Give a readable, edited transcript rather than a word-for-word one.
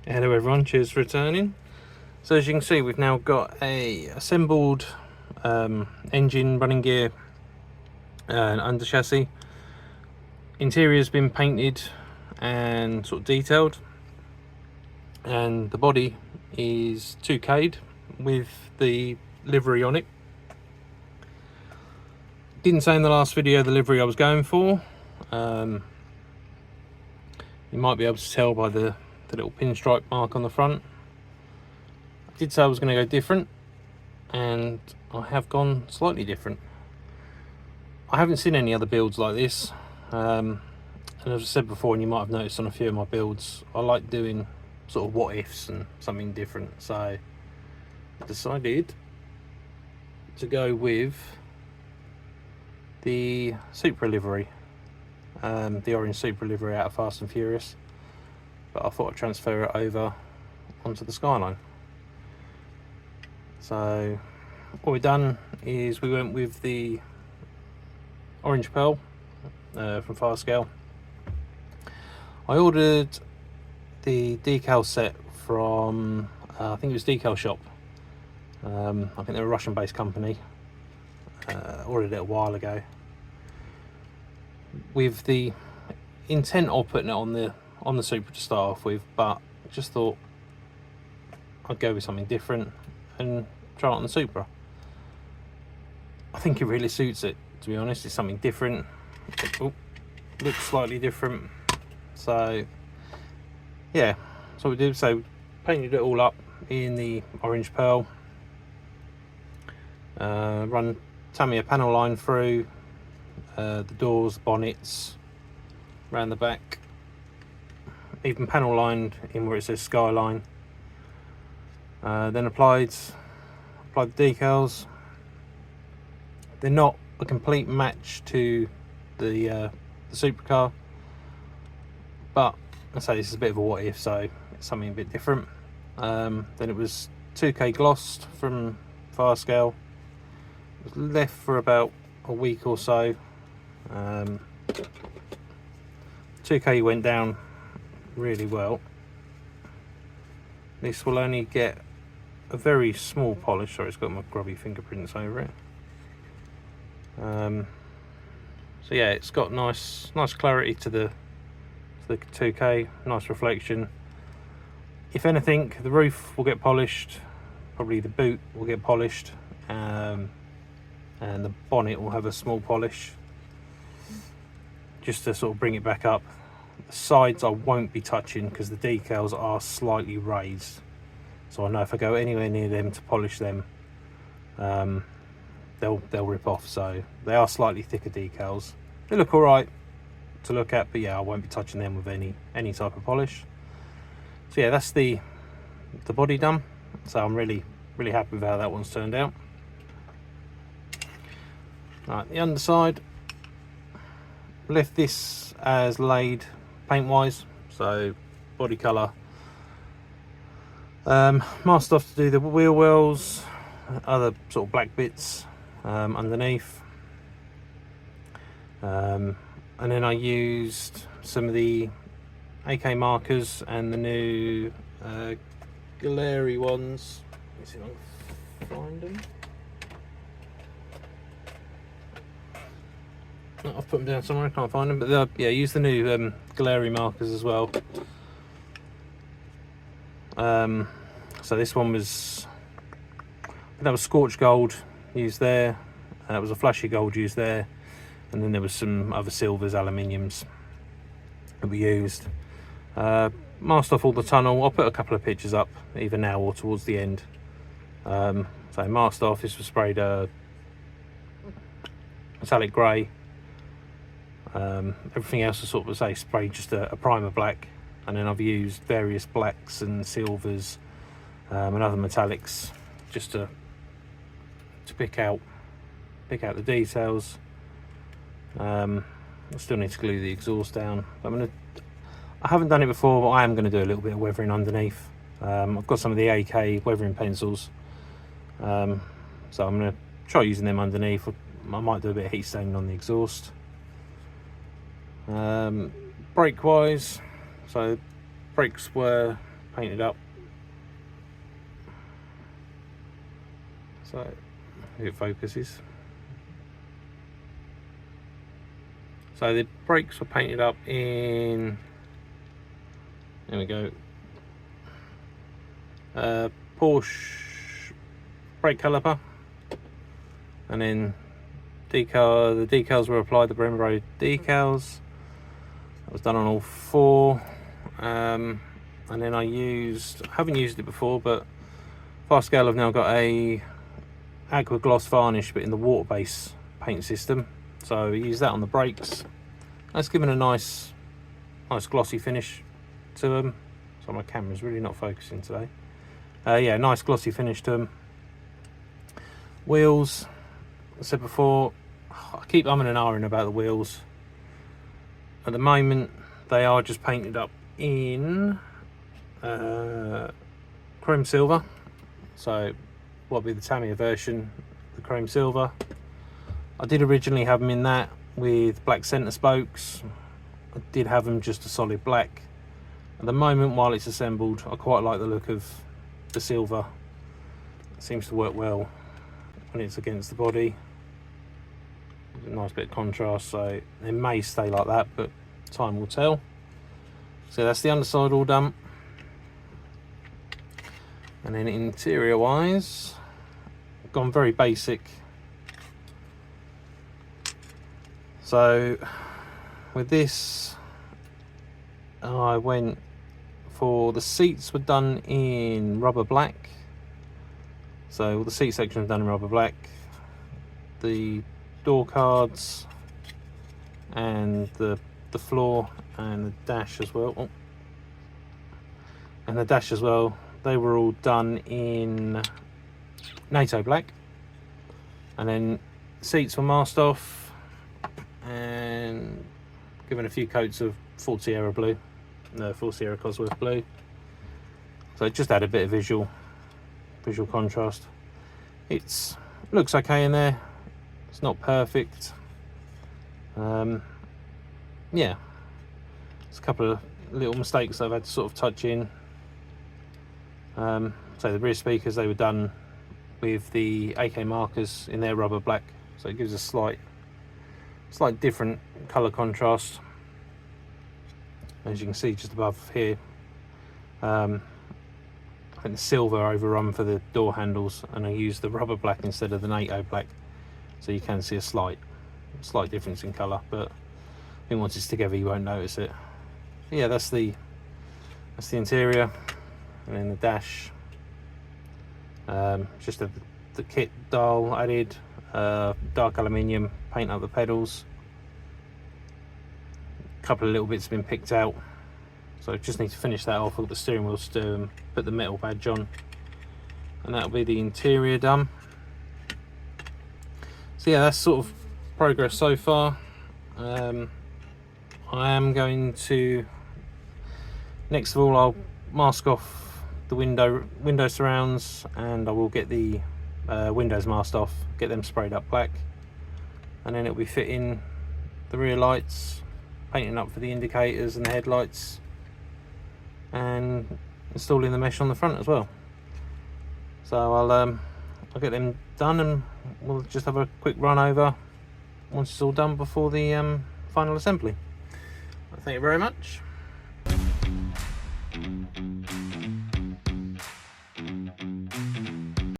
Hello everyone, cheers for returning. So as you can see, we've now got a assembled engine, running gear and under chassis. Interior has been painted and sort of detailed, and the body is 2K'd with the livery on it. Didn't say in the last video the livery I was going for. You might be able to tell by the little pinstripe mark on the front. I did say I was going to go different, and I have gone slightly different. I haven't seen any other builds like this, and as I said before, and you might have noticed on a few of my builds, I like doing sort of what ifs and something different. So I decided to go with the Supra livery, the orange Supra livery out of Fast and Furious, but I thought I'd transfer it over onto the Skyline. So what we've done is we went with the orange pearl from Firescale. I ordered the decal set from I think it was Decal Shop. I think they're a Russian based company. Ordered it a while ago with the intent of putting it on the Supra to start off with, but just thought I'd go with something different and try it on the Supra. I think it really suits it, to be honest. It's something different. Looks slightly different. So yeah, so we did. So painted it all up in the orange pearl. Run Tamiya panel line through the doors, bonnets, around the back. Even panel lined in where it says Skyline. Then applied the decals. They're not a complete match to the supercar, but I say this is a bit of a what if, so it's something a bit different. Then it was 2K glossed from Firescale. It was left for about a week or so. 2K went down really well. This will only get a very small polish. Sorry, it's got my grubby fingerprints over it. So yeah, it's got nice clarity to the 2K, nice reflection. If anything, the roof will get polished, probably the boot will get polished, and the bonnet will have a small polish just to sort of bring it back up. The sides I won't be touching because the decals are slightly raised, so I know if I go anywhere near them to polish them, they'll rip off. So they are slightly thicker decals. They look all right to look at, but yeah, I won't be touching them with any type of polish. So yeah, that's the body done. So I'm really happy with how that one's turned out. Right, the underside, left this as laid paint wise, so body colour. Masked off to do the wheel wells, other sort of black bits underneath, and then I used some of the AK markers and the new Livery ones. Let's see if I can find them. I've put them down somewhere, I can't find them, but yeah, use the new Livery markers as well. So this one was, that was scorched gold used there, that was a flashy gold used there, and then there was some other silvers, aluminiums that we used. Masked off all the tunnel. I'll put a couple of pictures up either now or towards the end. So masked off, this was sprayed metallic grey. Everything else is sort of, say, sprayed just a primer black, and then I've used various blacks and silvers and other metallics just to pick out the details. I still need to glue the exhaust down. I haven't done it before, but I am going to do a little bit of weathering underneath. I've got some of the AK weathering pencils, so I'm going to try using them underneath. I might do a bit of heat staining on the exhaust. Brake wise, so brakes were painted up. So if it focuses. So the brakes were painted up in, there we go, Porsche brake caliper, and then the decals were applied, the Brembo decals. That was done on all four, and then I haven't used it before, but Firescale have now got a aqua gloss varnish but in the water base paint system, so we use that on the brakes. That's given a nice glossy finish to them. So my camera's really not focusing today. Yeah, nice glossy finish to them. Wheels, I said before, I keep umming and ahhing about the wheels. At the moment they are just painted up in chrome silver, so what would be the Tamiya version, the chrome silver. I did originally have them in that with black centre spokes. I did have them just a solid black. At the moment, while it's assembled, I quite like the look of the silver. It seems to work well when it's against the body. There's a nice bit of contrast, so it may stay like that, but time will tell. So that's the underside all done. And then interior wise, I've gone very basic. So with this, I went for the seats were done in rubber black. So all the seat section was done in rubber black. The door cards and the floor and the dash as well. Oh. And the dash as well. They were all done in NATO black. And then seats were masked off and given a few coats of Full Sierra blue, no, Full Sierra Cosworth blue. So it just had a bit of visual contrast. It looks okay in there. It's not perfect. Yeah, there's a couple of little mistakes I've had to sort of touch in. So the rear speakers, they were done with the AK markers in their rubber black, so it gives a slight different colour contrast. As you can see just above here, I think the silver overrun for the door handles, and I used the rubber black instead of the NATO black, so you can see a slight difference in colour, but I think once it's together you won't notice it. But yeah, that's the interior. And then the dash, just the kit dial added, dark aluminium, paint up the pedals. A couple of little bits have been picked out, so I just need to finish that off. I've got the steering wheel still and put the metal badge on, and that'll be the interior done. So yeah, that's sort of progress so far. I am going to, next of all, I'll mask off the window surrounds, and I will get the windows masked off, get them sprayed up black, and then it'll be fitting the rear lights, painting up for the indicators and the headlights, and installing the mesh on the front as well. So I'll get them done, and we'll just have a quick run over once it's all done before the final assembly. Thank you very much.